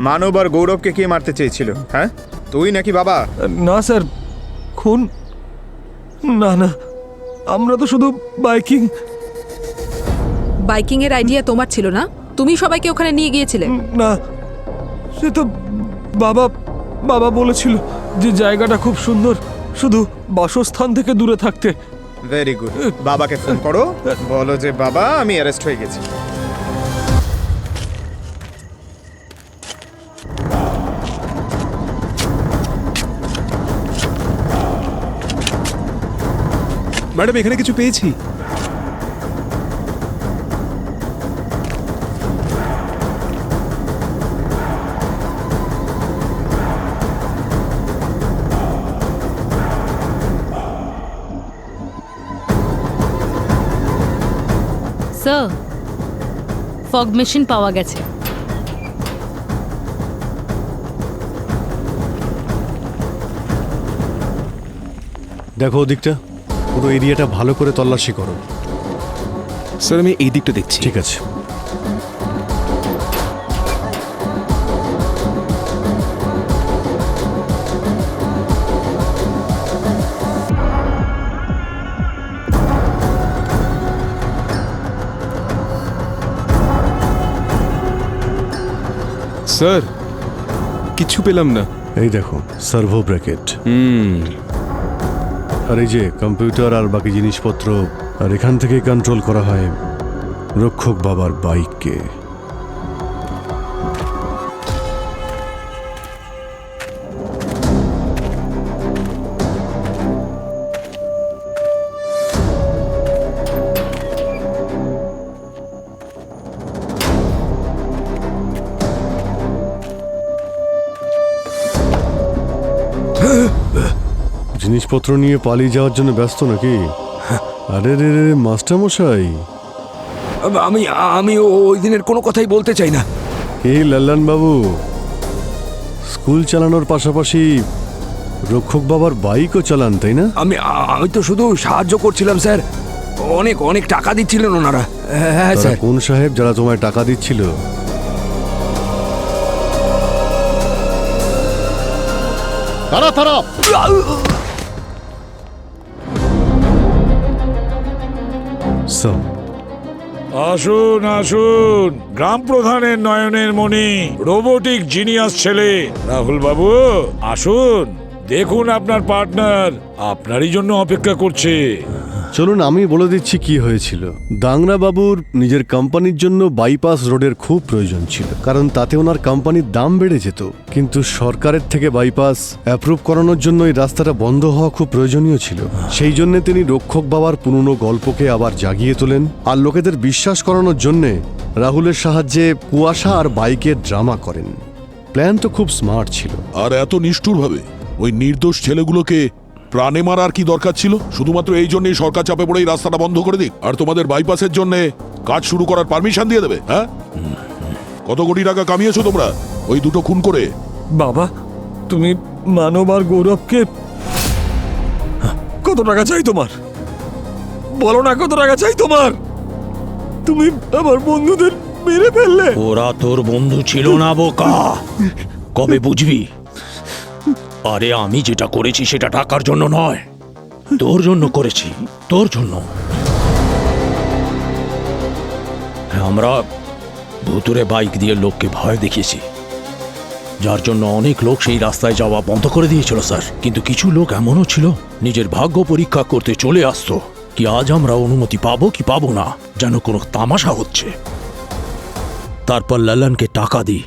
মানব আর গৌরবকে কে মারতে চেয়েছিল? হ্যাঁ, তুই নাকি বাবা? না স্যার, খুন না। না, আমরা তো শুধু বাইকিং এর আইডিয়া তোমার ছিল না? তুমি সবাইকে ওখানে নিয়ে গিয়েছিলে? না, সে তো বাবা বলেছিল যে জায়গাটা খুব সুন্দর, শুধু বাসস্থান থেকে দূরে থাকতে। ভেরি গুড, বাবাকে ফোন করো, বলো যে বাবা, আমি অ্যারেস্ট হয়ে গেছি। ম্যাডাম, এখানে কিছু পেয়েছি। স্যার, ফগ মেশিন পাওয়া গেছে। দেখো ওদিকটা, পুরো এরিয়াটা ভালো করে তল্লাশি করো। স্যার, আমি এই দিকটা দেখছি। ঠিক আছে। স্যার, কিছু পেলাম না। এই দেখো, সার্ভো ব্র্যাকেট। আর এই যে কম্পিউটার আর বাকি জিনিসপত্র। আর এখান থেকে কন্ট্রোল করা হয় রক্ষক বাবার বাইককে। জিনিসপত্র নিয়ে পালিয়ে যাওয়ার জন্য ব্যস্ত নাকি? আরে রে রে মাস্টারমশাই, আমি আমি ওই দিনের কোনো কথাই বলতে চাই না। এই লাল্লান বাবু স্কুল চালানোর পাশাপাশি রক্ষক বাবার বাইকও চালান, তাই না? আমি তো শুধু সাহায্য করছিলাম স্যার। অনেক অনেক টাকা দিচ্ছিলেন ওনারা। হ্যাঁ তারা স্যার। কোন সাহেব যারা তোমায় টাকা দিচ্ছিল? তারা তারা আসুন আসুন, গ্রাম প্রধানের নয়নের মণি, রোবোটিক জিনিয়াস ছেলে রাহুল বাবু, আসুন দেখুন আপনার পার্টনার আপনারই জন্য অপেক্ষা করছে। চলুন আমি বলে দিচ্ছি কি হয়েছিল। দাংরা বাবুর নিজের কোম্পানির জন্য বাইপাস রোডের খুব প্রয়োজন ছিল, কারণ তাতে ওনার কোম্পানির দাম বেড়ে যেত। কিন্তু সরকারের থেকে বাইপাস অ্যাপ্রুভ করানোর জন্য এই রাস্তাটা বন্ধ হওয়া খুব প্রয়োজনীয় ছিল। সেই জন্য তিনি রক্ষক বাবার পুরনো গল্পকে আবার জাগিয়ে তোলেন, আর লোকেদের বিশ্বাস করানোর জন্য রাহুলের সাহায্যে কুয়াশা আর বাইকের ড্রামা করেন। প্ল্যান তো খুব স্মার্ট ছিল। আর এত নিষ্ঠুরভাবে ওই নির্দোষ ছেলেগুলোকে প্রাণে মারার কি দরকার ছিল? শুধুমাত্র এই জন্যই সরকার চাপে পড়ে এই রাস্তাটা বন্ধ করে দিক আর তোমাদের বাইপাসের জন্য কাজ শুরু করার পারমিশন দিয়ে দেবে? হ্যাঁ, কত কোটি টাকা কামিয়েছো তোমরা ওই দুটো খুন করে? বাবা, তুমি মানব আর গৌরবকে কত টাকা চাই তোমার? বলো না কত টাকা চাই তোমার? তুমি আমার বন্ধুদের মেরে ফেললে। ওরা তোর বন্ধু ছিল না বোকা, কবে বুঝবি? আরে আমি যেটা করেছি সেটা টাকার জন্য নয়, তোর জন্য করেছি, তোর জন্য। আমরা ভুতুরে বাইক দিয়ে লোককে ভয় দেখিয়েছি, যার জন্য অনেক লোক সেই রাস্তায় যাওয়া বন্ধ করে দিয়েছিল স্যার। কিন্তু কিছু লোক এমনও ছিল নিজের ভাগ্য পরীক্ষা করতে চলে আসতো কি আজ আমরা অনুমতি পাবো কি পাবো না, যেন কোনো তামাশা হচ্ছে। তারপর লাল্লানকে টাকা দিই।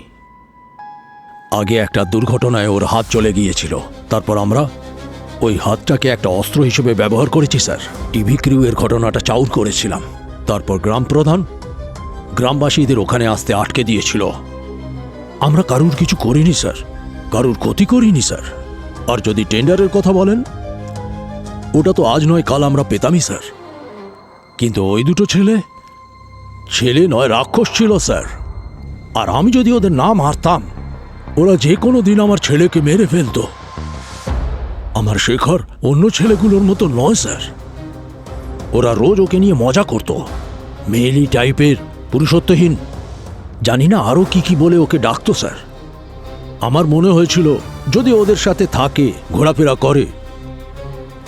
আগে একটা দুর্ঘটনায় ওর হাত চলে গিয়েছিল, তারপর আমরা ওই হাতটাকে একটা অস্ত্র হিসেবে ব্যবহার করেছি স্যার। টিভি ক্রিউয়ের ঘটনাটা চাউর করেছিলাম। তারপর গ্রাম প্রধান গ্রামবাসীদের ওখানে আসতে আটকে দিয়েছিল। আমরা কারুর কিছু করিনি স্যার, কারুর ক্ষতি করিনি স্যার। আর যদি টেন্ডারের কথা বলেন, ওটা তো আজ নয় কাল আমরা পেতামই স্যার। কিন্তু ওই দুটো ছেলে নয় রাক্ষস ছিল স্যার। আর আমি যদি ওদের না মারতাম, ওরা যে কোনো দিন আমার ছেলেকে মেরে ফেলতো। আমার শেখর অন্য ছেলেগুলোর মতো নয় স্যার। ওরা রোজ ওকে নিয়ে মজা করত, মেয়েলি টাইপের, পুরুষত্বহীন, জানি না আরও কি কি বলে ওকে ডাকতো স্যার। আমার মনে হয়েছিল যদি ওদের সাথে থাকে, ঘোরাফেরা করে,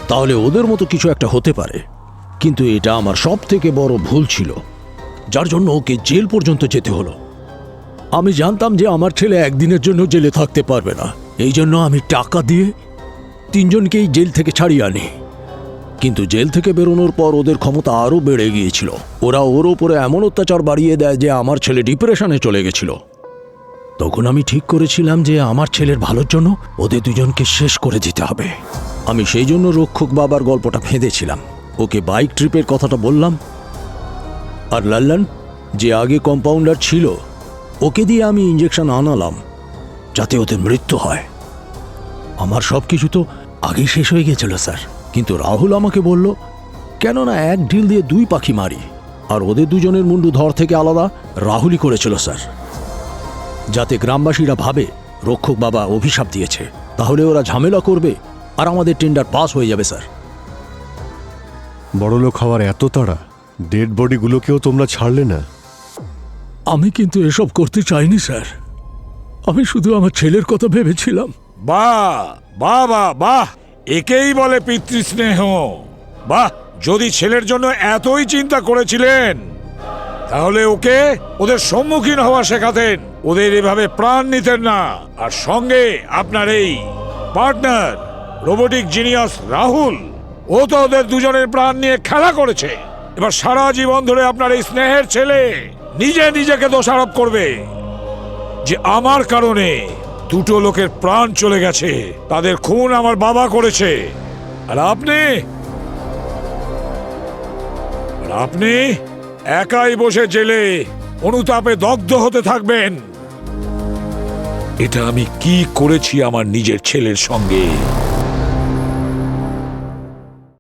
তাহলে ওদের মতো কিছু একটা হতে পারে। কিন্তু এটা আমার সব থেকে বড় ভুল ছিল, যার জন্য ওকে জেল পর্যন্ত যেতে হলো। আমি জানতাম যে আমার ছেলে একদিনের জন্য জেলে থাকতে পারবে না, এই জন্য আমি টাকা দিয়ে তিনজনকেই জেল থেকে ছাড়িয়ে আনি। কিন্তু জেল থেকে বেরোনোর পর ওদের ক্ষমতা আরও বেড়ে গিয়েছিল। ওরা ওর ওপরে এমন অত্যাচার বাড়িয়ে দেয় যে আমার ছেলে ডিপ্রেশনে চলে গেছিল। তখন আমি ঠিক করেছিলাম যে আমার ছেলের ভালোর জন্য ওদের দুজনকে শেষ করে দিতে হবে। আমি সেই জন্য রক্ষক বাবার গল্পটা ফেঁদেছিলাম, ওকে বাইক ট্রিপের কথাটা বললাম। আর লাল্লান যে আগে কম্পাউন্ডার ছিল, ওকে দিয়ে আমি ইঞ্জেকশন আনালাম যাতে ওদের মৃত্যু হয়। আমার সব কিছু তো আগেই শেষ হয়ে গেছিল স্যার। কিন্তু রাহুল আমাকে বলল, কেননা এক ঢিল দিয়ে দুই পাখি মারি। আর ওদের দুজনের মুন্ডু ধর থেকে আলাদা রাহুলই করেছিল স্যার, যাতে গ্রামবাসীরা ভাবে রক্ষক বাবা অভিশাপ দিয়েছে। তাহলে ওরা ঝামেলা করবে আর আমাদের টেন্ডার পাস হয়ে যাবে স্যার। বড়লোক হওয়ার এত তাড়া, ডেড বডিগুলোকেও তোমরা ছাড়লে না। আমি কিন্তু এসব করতে চাইনি স্যার, আমি শুধু আমার ছেলের কথা ভেবেছিলাম। বাহ বাহ বাহ বাহ, একেই বলে পিতৃস্নেহ। বাহ, যদি ছেলের জন্য এতই চিন্তা করেছিলেন তাহলে ওকে ওদের সম্মুখীন হওয়া শেখাতেন, ওদের এভাবে প্রাণ নিতেন না। আর সঙ্গে আপনার এই পার্টনার রোবোটিক জিনিয়াস রাহুল, ও তো ওদের দুজনের প্রাণ নিয়ে খেলা করেছে। এবার সারা জীবন ধরে আপনার এই স্নেহের ছেলে নিজেকে দোষারোপ করবে যে আমার কারণে দুটো লোকের প্রাণ চলে গেছে, তাদের খুন আমার বাবা করেছে। আর আপনি একাই বসে জেলে অনুতাপে দগ্ধ হতে থাকবেন। এটা আমি কি করেছি আমার নিজের ছেলের সঙ্গে।